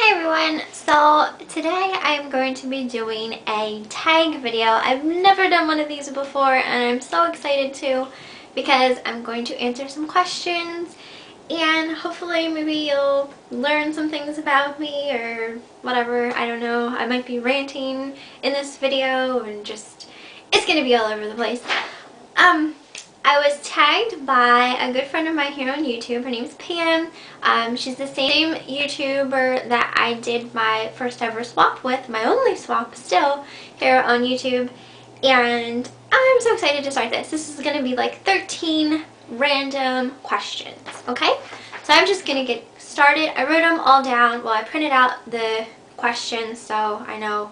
Hey everyone, so today I'm going to be doing a tag video. I've never done one of these before and I'm so excited to because I'm going to answer some questions and hopefully maybe you'll learn some things about me or whatever. I don't know. I might be ranting in this video and just, it's going to be all over the place. I was tagged by a good friend of mine here on YouTube. Her name is Pam. She's the same YouTuber that I did my first ever swap with, my only swap still, here on YouTube. And I'm so excited to start this. This is going to be like 13 random questions, okay? So I'm just going to get started. I wrote them all down. Well, I printed out the questions so I know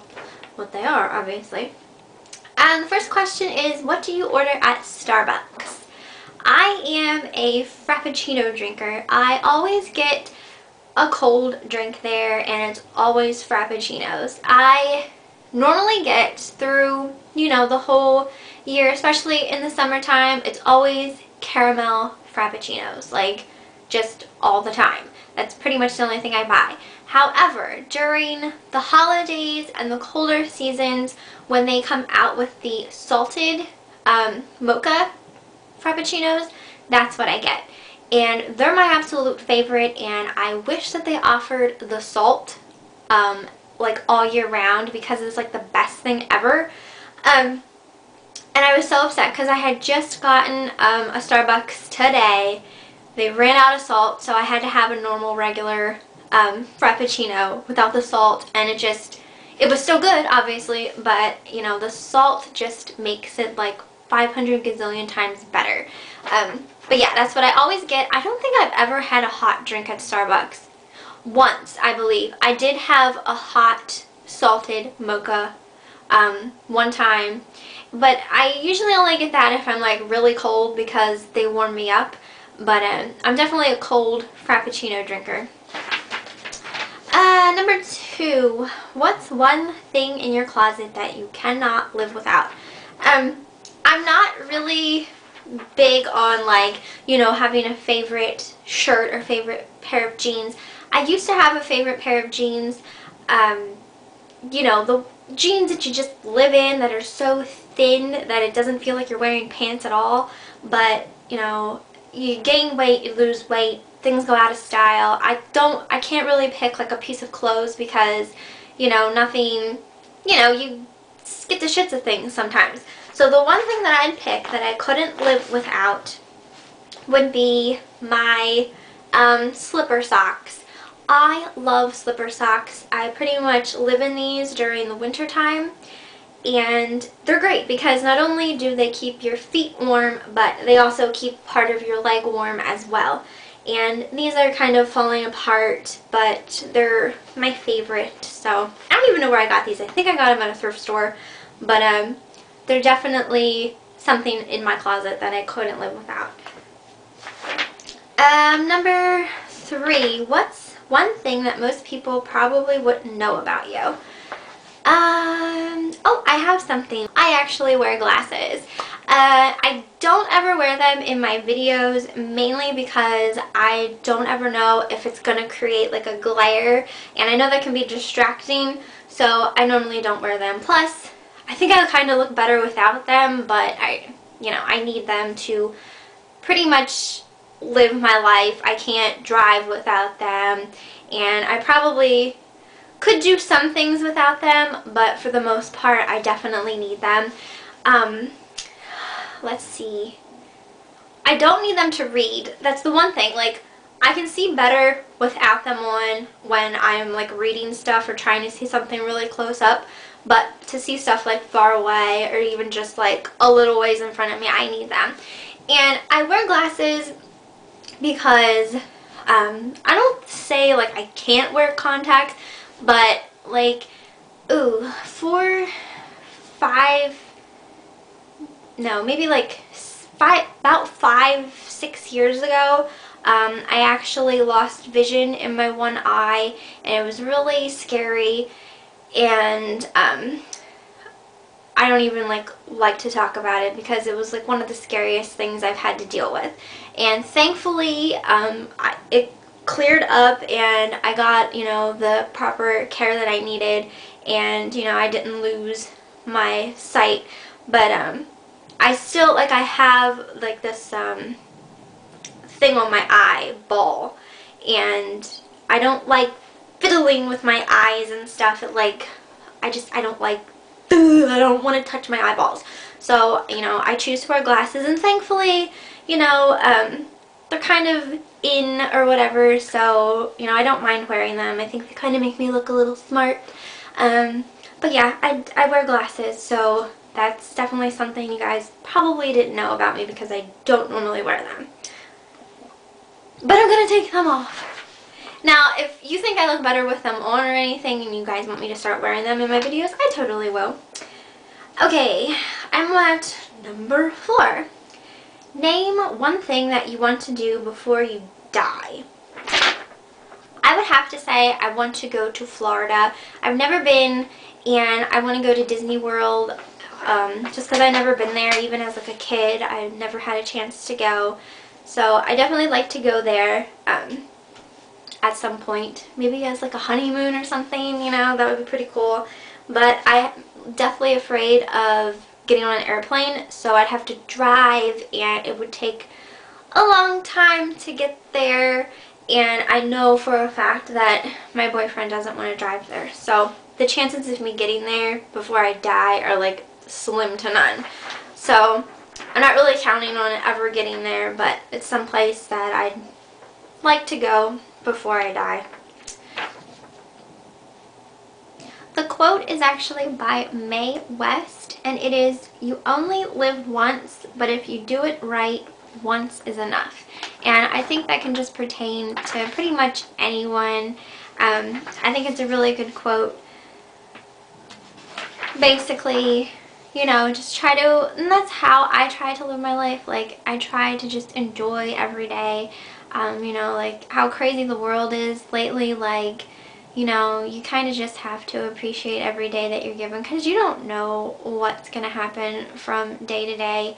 what they are, obviously. The first question is, what do you order at Starbucks? I am a Frappuccino drinker. I always get a cold drink there and it's always Frappuccinos. I normally get through, you know, the whole year, especially in the summertime, it's always caramel Frappuccinos, like just all the time. That's pretty much the only thing I buy. However, during the holidays and the colder seasons, when they come out with the salted mocha Frappuccinos, that's what I get. And they're my absolute favorite, and I wish that they offered the salt like all year round because it's like the best thing ever. And I was so upset because I had just gotten a Starbucks today. They ran out of salt, so I had to have a normal regular Frappuccino without the salt, and it was still good, obviously, but you know, the salt just makes it like 500 gazillion times better. But yeah, that's what I always get. I don't think I've ever had a hot drink at Starbucks. Once, I believe. I did have a hot salted mocha one time, but I usually only get that if I'm like really cold because they warm me up. But I'm definitely a cold Frappuccino drinker. Number 2, what's one thing in your closet that you cannot live without? I'm not really big on, like, you know, having a favorite shirt or favorite pair of jeans. I used to have a favorite pair of jeans, you know, the jeans that you just live in that are so thin that it doesn't feel like you're wearing pants at all, but, you know, you gain weight, you lose weight, things go out of style. I can't really pick like a piece of clothes because, you know, nothing, you know, you get the shits of things sometimes. So the one thing that I'd pick that I couldn't live without would be my slipper socks. I love slipper socks. I pretty much live in these during the winter time. And they're great because not only do they keep your feet warm, but they also keep part of your leg warm as well. And these are kind of falling apart, but they're my favorite. So I don't even know where I got these. I think I got them at a thrift store. But they're definitely something in my closet that I couldn't live without. Number 3, what's one thing that most people probably wouldn't know about you? Oh, I have something. I actually wear glasses. I don't ever wear them in my videos, mainly because I don't ever know if it's going to create like a glare, and I know that can be distracting, so I normally don't wear them. Plus, I think I kind of look better without them, but I need them to pretty much live my life. I can't drive without them, and I probably could do some things without them, but for the most part, I definitely need them. Let's see. I don't need them to read. That's the one thing. Like, I can see better without them on when I'm like reading stuff or trying to see something really close up. But to see stuff like far away or even just like a little ways in front of me, I need them. And I wear glasses because I don't say like I can't wear contacts, but like, maybe like about 5-6 years ago, I actually lost vision in my one eye, and it was really scary, and I don't even like to talk about it because it was like one of the scariest things I've had to deal with. And thankfully, it cleared up and I got, you know, the proper care that I needed, and, you know, I didn't lose my sight. But I still, like, I have like this thing on my eyeball, and I don't like fiddling with my eyes and stuff. It, like, I don't like, I don't want to touch my eyeballs. So, you know, I choose to wear glasses, and thankfully, you know, they're kind of in or whatever, so, you know, I don't mind wearing them. I think they kind of make me look a little smart. But yeah, I wear glasses, so that's definitely something you guys probably didn't know about me because I don't normally wear them. But I'm going to take them off. Now, if you think I look better with them on or anything and you guys want me to start wearing them in my videos, I totally will. Okay, I'm at number 4. Name one thing that you want to do before you die. I would have to say I want to go to Florida. I've never been, and I want to go to Disney World just because I've never been there. Even as like a kid, I never had a chance to go. So I definitely like to go there at some point. Maybe as like a honeymoon or something, you know, that would be pretty cool. But I'm definitely afraid of getting on an airplane, so I'd have to drive, and it would take a long time to get there, and I know for a fact that my boyfriend doesn't want to drive there, so the chances of me getting there before I die are like slim to none. So I'm not really counting on it ever getting there, but it's someplace that I'd like to go before I die. The quote is actually by Mae West, and it is, "You only live once, but if you do it right, once is enough." And I think that can just pertain to pretty much anyone. I think it's a really good quote. Basically, you know, just try to, and that's how I try to live my life. Like, I try to just enjoy every day. You know, like how crazy the world is lately, like, you know, you kind of just have to appreciate every day that you're given, because you don't know what's going to happen from day to day.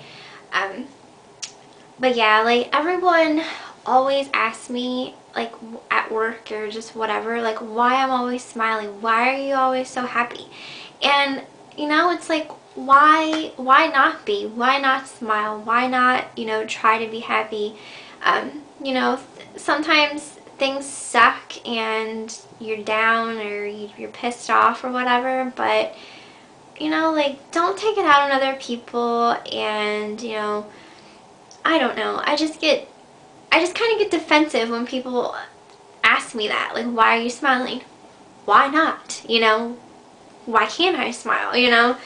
But yeah, like, everyone always asks me, like, at work or just whatever, like, why I'm always smiling. Why are you always so happy? And, you know, it's like, why not be? Why not smile? Why not, you know, try to be happy? You know, sometimes things suck and you're down or you're pissed off or whatever, but, you know, like, don't take it out on other people. And, you know, I don't know, I just kind of get defensive when people ask me that, like, why are you smiling? Why not? You know, why can't I smile? You know,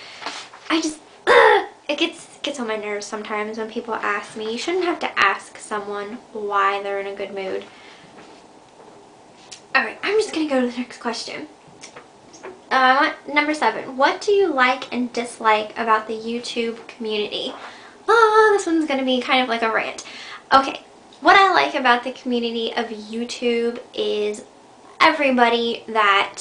I just, it gets on my nerves sometimes when people ask me. You shouldn't have to ask someone why they're in a good mood. Alright, I'm just gonna go to the next question. Number 7. What do you like and dislike about the YouTube community? Oh, this one's gonna be kind of like a rant. Okay, what I like about the community of YouTube is everybody that,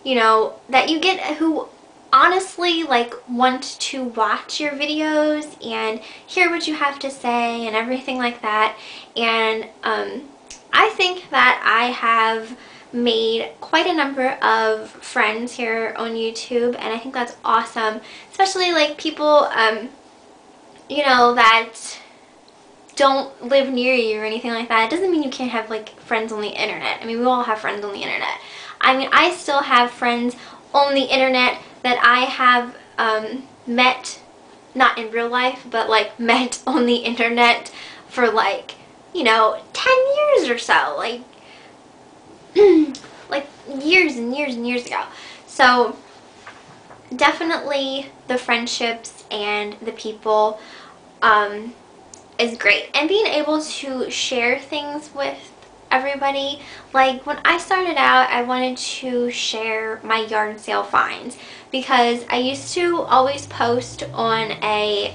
you know, that you get who honestly, like, want to watch your videos and hear what you have to say and everything like that. And I think that I have made quite a number of friends here on YouTube, and I think that's awesome, especially like people you know, that don't live near you or anything like that. It doesn't mean you can't have like friends on the internet. I mean, we all have friends on the internet. I mean, I still have friends on the internet that I have met, not in real life, but like met on the internet for like, you know, 10 years or so, like like years and years and years ago. So definitely the friendships and the people is great, and being able to share things with everybody. Like, when I started out, I wanted to share my yard sale finds because I used to always post on a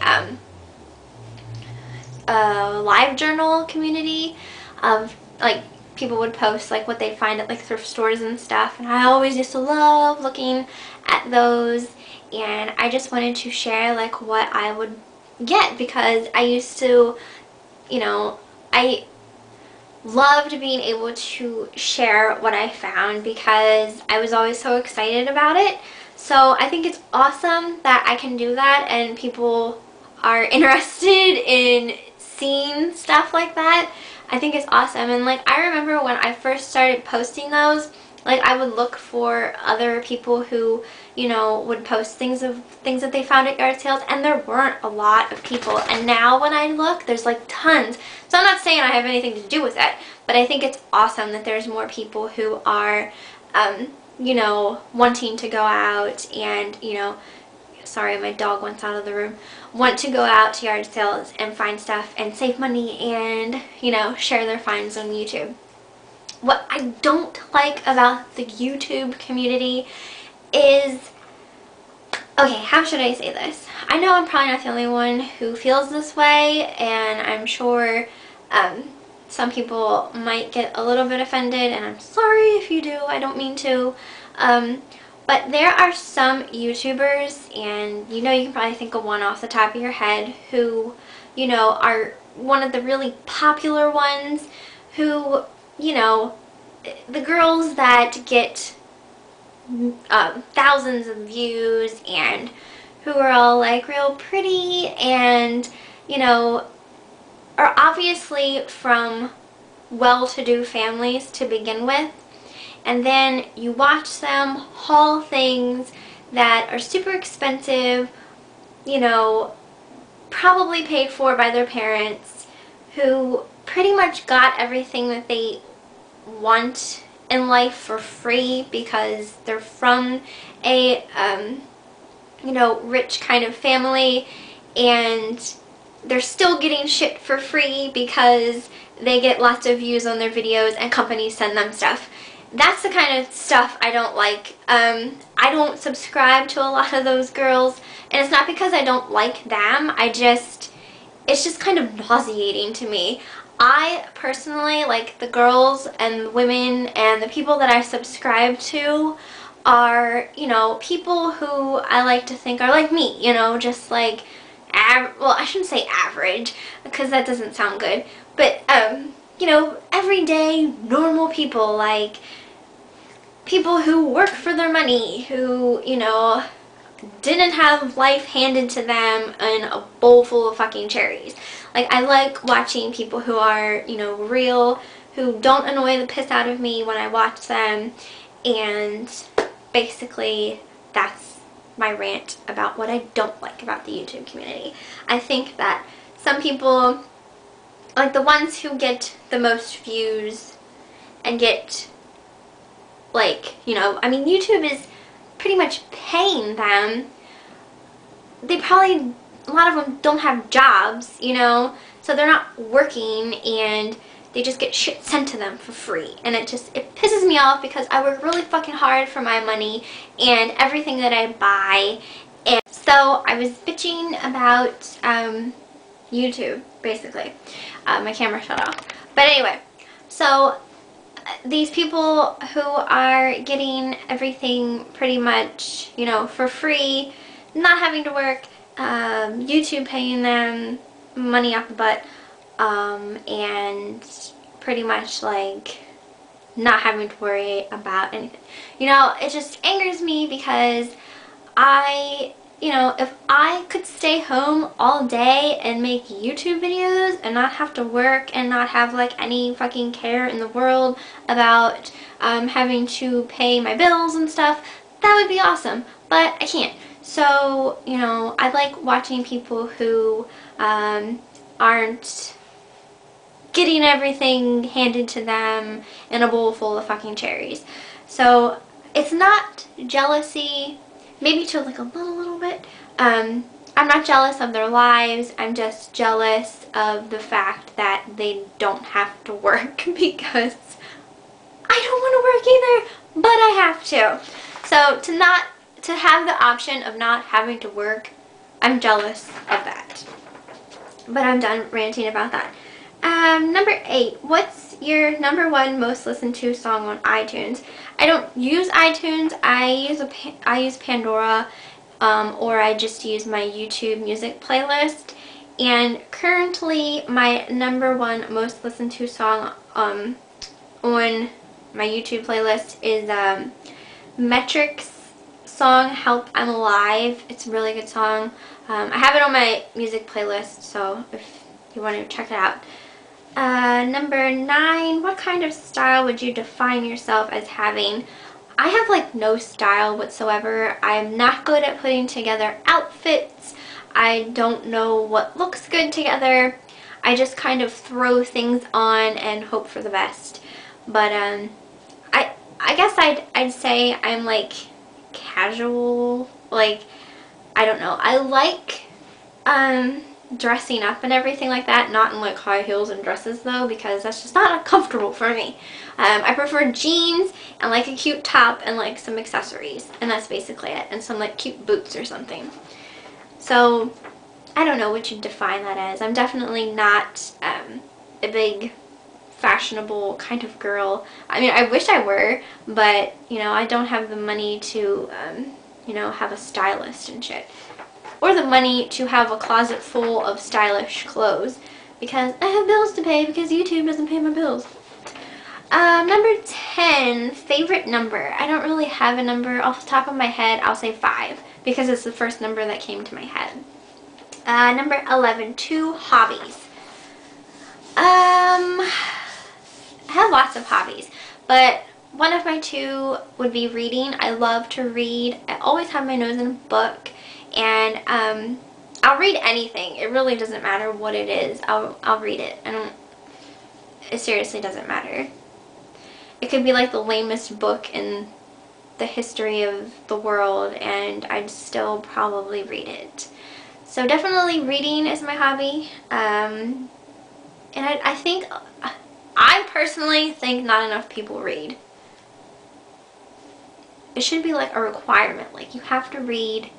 live journal community of, like, people would post like what they'd find at like thrift stores and stuff, and I always used to love looking at those, and I just wanted to share like what I would get, because I used to, you know, loved being able to share what I found because I was always so excited about it. So I think it's awesome that I can do that and people are interested in seeing stuff like that. I think it's awesome. And like, I remember when I first started posting those, like, I would look for other people who, you know, would post things that they found at yard sales, and there weren't a lot of people. And now when I look, there's like tons. So I'm not saying I have anything to do with it, but I think it's awesome that there's more people who are, you know, wanting to go out and, you know, sorry, my dog wants out of the room, want to go out to yard sales and find stuff and save money and, you know, share their finds on YouTube. What I don't like about the YouTube community is, okay, how should I say this? I know I'm probably not the only one who feels this way, and I'm sure some people might get a little bit offended, and I'm sorry if you do, I don't mean to. But there are some YouTubers, and you know, you can probably think of one off the top of your head, who, you know, are one of the really popular ones, who, you know, the girls that get thousands of views and who are all like real pretty and, you know, are obviously from well-to-do families to begin with, and then you watch them haul things that are super expensive, you know, probably paid for by their parents, who pretty much got everything that they want in life for free because they're from a you know, rich kind of family, and they're still getting shit for free because they get lots of views on their videos and companies send them stuff. That's the kind of stuff I don't like. I don't subscribe to a lot of those girls, and it's not because I don't like them, it's just kind of nauseating to me. I personally, like, the girls and the women and the people that I subscribe to are, you know, people who I like to think are like me, you know, just like, well, I shouldn't say average because that doesn't sound good, but, you know, everyday normal people, like people who work for their money, who, you know, didn't have life handed to them in a bowl full of fucking cherries. Like, I like watching people who are, you know, real, who don't annoy the piss out of me when I watch them, and basically that's my rant about what I don't like about the YouTube community. I think that some people, like the ones who get the most views and get, like, you know, I mean, YouTube is pretty much paying them. They probably, a lot of them don't have jobs, you know, so they're not working and they just get shit sent to them for free. And it pisses me off because I work really fucking hard for my money and everything that I buy. And so I was bitching about YouTube, basically. My camera shut off. But anyway, so these people who are getting everything pretty much, you know, for free, not having to work, YouTube paying them money off the butt, and pretty much like not having to worry about anything. You know, it just angers me because you know, if I could stay home all day and make YouTube videos and not have to work and not have like any fucking care in the world about having to pay my bills and stuff, that would be awesome, but I can't. So, you know, I like watching people who aren't getting everything handed to them in a bowl full of fucking cherries. So it's not jealousy, maybe to like a little bit. I'm not jealous of their lives, I'm just jealous of the fact that they don't have to work because I don't want to work either, but I have to. So to have the option of not having to work, I'm jealous of that. But I'm done ranting about that. Number 8, what's your number 1 most listened to song on iTunes? I don't use iTunes, I use Pandora, or I just use my YouTube music playlist. And currently my number 1 most listened to song on my YouTube playlist is Metric's song Help I'm Alive. It's a really good song. I have it on my music playlist, so if you want to check it out. Number 9, what kind of style would you define yourself as having? I have like no style whatsoever. I'm not good at putting together outfits. I don't know what looks good together. I just kind of throw things on and hope for the best. But I guess I'd say I'm like casual. Like, I don't know. I like dressing up and everything like that, not in like high heels and dresses though, because that's just not comfortable for me. I prefer jeans and like a cute top and like some accessories, and that's basically it, and some like cute boots or something. So I don't know what you'd define that as. I'm definitely not a big fashionable kind of girl. I mean, I wish I were, but you know, I don't have the money to you know, have a stylist and shit, or the money to have a closet full of stylish clothes, because I have bills to pay, because YouTube doesn't pay my bills. Number 10, favorite number. I don't really have a number off the top of my head. I'll say 5 because it's the first number that came to my head. Number 11, 2 hobbies. I have lots of hobbies, but one of my 2 would be reading. I love to read. I always have my nose in a book, and I'll read anything. It really doesn't matter what it is. I'll read it. It seriously doesn't matter. It could be like the lamest book in the history of the world, and I'd still probably read it. So definitely reading is my hobby. And I personally think not enough people read. It should be like a requirement. Like, you have to read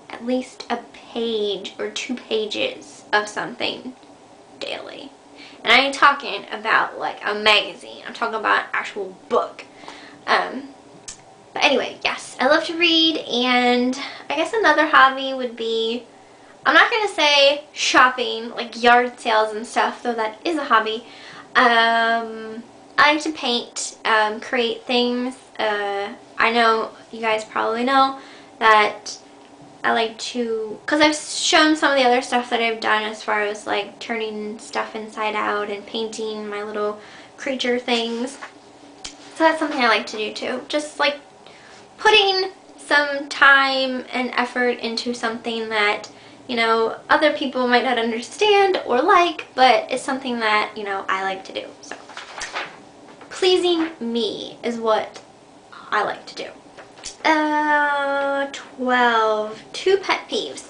at least a page or 2 pages of something daily. And I ain't talking about like a magazine. I'm talking about an actual book. But anyway, yes, I love to read, and I guess another hobby would be, I'm not going to say shopping, like yard sales and stuff, though that is a hobby. I like to paint, create things. I know you guys probably know that I like to, because I've shown some of the other stuff that I've done as far as like turning stuff inside out and painting my little creature things. So that's something I like to do too. Just like putting some time and effort into something that, you know, other people might not understand or like, but it's something that, you know, I like to do. So pleasing me is what I like to do. 12, 2 pet peeves.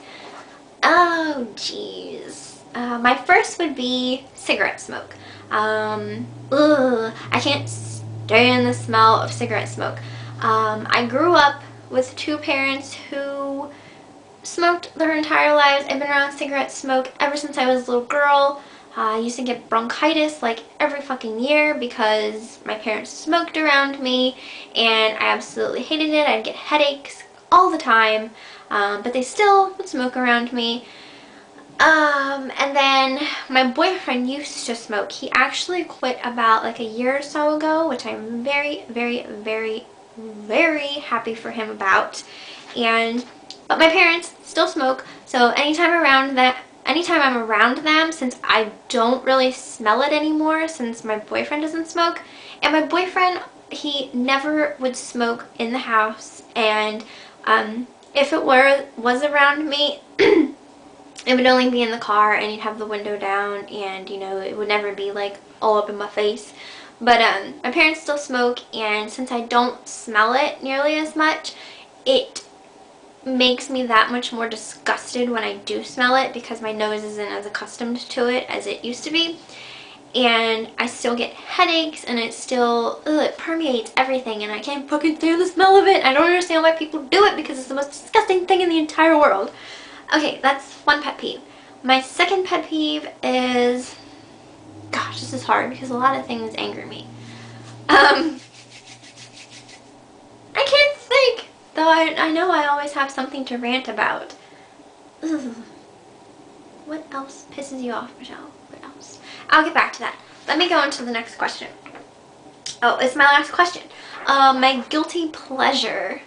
Oh jeez. My first would be cigarette smoke. I can't stand the smell of cigarette smoke. I grew up with 2 parents who smoked their entire lives. I've been around cigarette smoke ever since I was a little girl. I used to get bronchitis like every fucking year because my parents smoked around me, and I absolutely hated it. I'd get headaches all the time, but they still would smoke around me. And then my boyfriend used to smoke. He actually quit about like a year or so ago, which I'm very, very, very, very happy for him about. But my parents still smoke, so anytime I'm around them, since I don't really smell it anymore since my boyfriend doesn't smoke, and my boyfriend, he never would smoke in the house, and if it was around me, it would only be in the car, and he'd have the window down, and you know, it would never be like all up in my face. But my parents still smoke, and since I don't smell it nearly as much, it makes me that much more disgusted when I do smell it, because my nose isn't as accustomed to it as it used to be, and I still get headaches, and it still, it permeates everything, and I can't fucking stand the smell of it. I don't understand why people do it, because it's the most disgusting thing in the entire world. Okay, that's one pet peeve. My second pet peeve is, gosh, this is hard because a lot of things anger me. I can't think. Though I know I always have something to rant about. Ugh. What else pisses you off, Michelle? What else? I'll get back to that. let me go on to the next question. Oh, it's my last question. My guilty pleasure.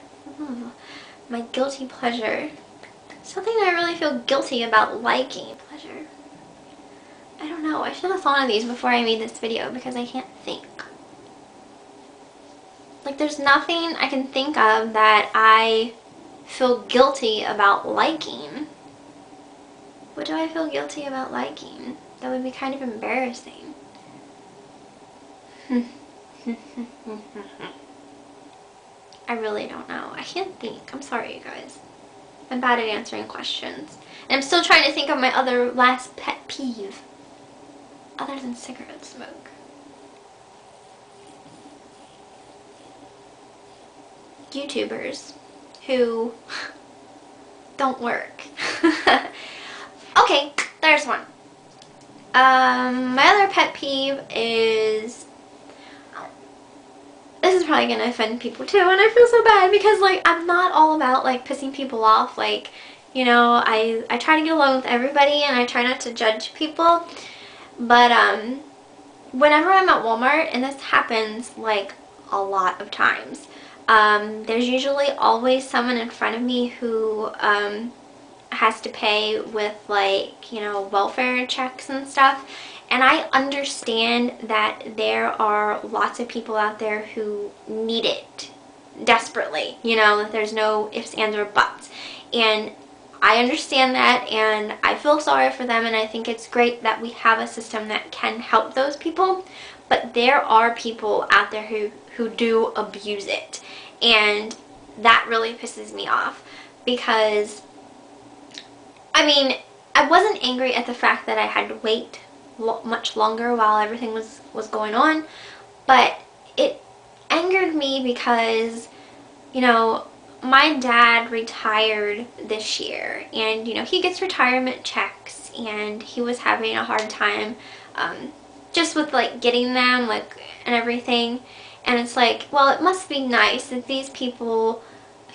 My guilty pleasure. Something that I really feel guilty about liking. Pleasure. I don't know. I should have thought of these before I made this video because I can't think. Like, there's nothing I can think of that I feel guilty about liking. What do I feel guilty about liking? That would be kind of embarrassing. I really don't know. I can't think. I'm sorry, you guys. I'm bad at answering questions. And I'm still trying to think of my other last pet peeve. Other than cigarette smoke. YouTubers who don't work. Okay, there's one. My other pet peeve is, this is probably gonna offend people too, and I feel so bad because, like, I'm not all about, like, pissing people off. Like, you know, I try to get along with everybody and I try not to judge people, but whenever I'm at Walmart, and this happens like a lot of times, there's usually always someone in front of me who has to pay with, like, you know, welfare checks and stuff. And I understand that there are lots of people out there who need it desperately, you know, that there's no ifs, ands, or buts. And I understand that, and I feel sorry for them, and I think it's great that we have a system that can help those people. But there are people out there who do abuse it, and that really pisses me off because, I mean, I wasn't angry at the fact that I had to wait much longer while everything was going on, but it angered me because, you know, my dad retired this year, and, you know, he gets retirement checks, and he was having a hard time just with, like, getting them, like, and everything. And it's like, well, it must be nice that these people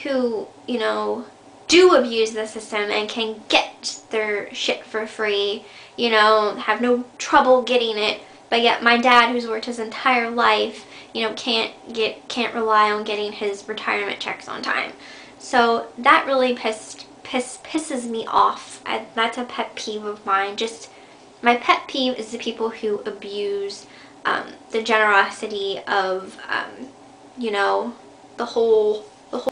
who, you know, do abuse the system and can get their shit for free, you know, have no trouble getting it, but yet my dad, who's worked his entire life, you know, can't rely on getting his retirement checks on time. So that really pisses me off. That's a pet peeve of mine. Just, my pet peeve is the people who abuse the generosity of, you know, the whole,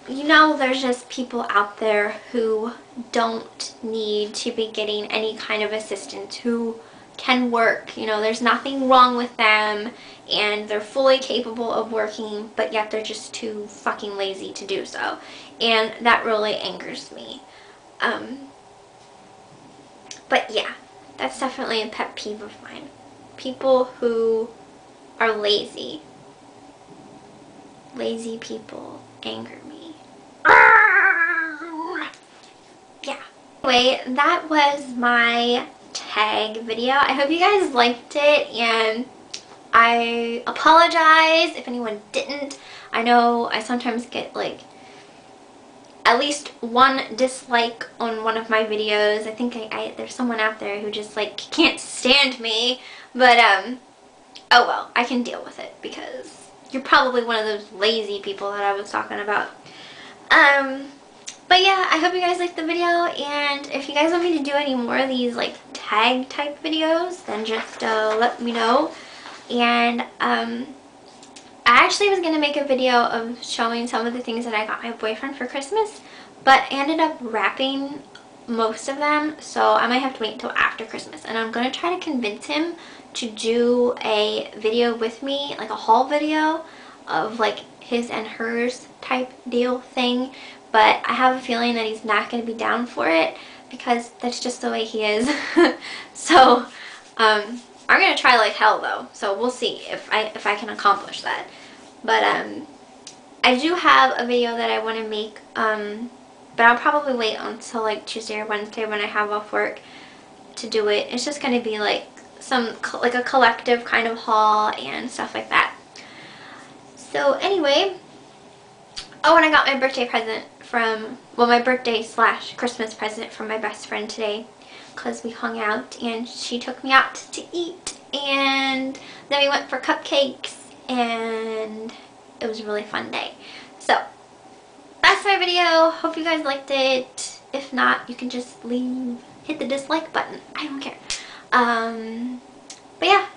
you know, there's just people out there who don't need to be getting any kind of assistance, who can work. You know, there's nothing wrong with them, and they're fully capable of working, but yet they're just too fucking lazy to do so. And that really angers me. But yeah, that's definitely a pet peeve of mine. People who are lazy. Lazy people anger me. Yeah. Anyway, that was my tag video. I hope you guys liked it, and I apologize if anyone didn't. I know I sometimes get, like, at least one dislike on one of my videos. I think there's someone out there who just, like, can't stand me, but oh well, I can deal with it because you're probably one of those lazy people that I was talking about. But yeah, I hope you guys liked the video, and if you guys want me to do any more of these, like, tag type videos, then just let me know. And I actually was going to make a video of showing some of the things that I got my boyfriend for Christmas, but I ended up wrapping most of them, so I might have to wait until after Christmas. And I'm going to try to convince him to do a video with me, like a haul video of, like, his and hers type deal thing. But I have a feeling that he's not going to be down for it because that's just the way he is. So I'm going to try like hell though, so we'll see if I can accomplish that. But I do have a video that I want to make, but I'll probably wait until like Tuesday or Wednesday when I have off work to do it. It's just going to be like like a collective kind of haul and stuff like that. So anyway, oh, and I got my birthday present from, well, my birthday / Christmas present from my best friend today, because we hung out and she took me out to eat, and then we went for cupcakes, and it was a really fun day. So that's my video. Hope you guys liked it. If not, you can just hit the dislike button. I don't care. But yeah,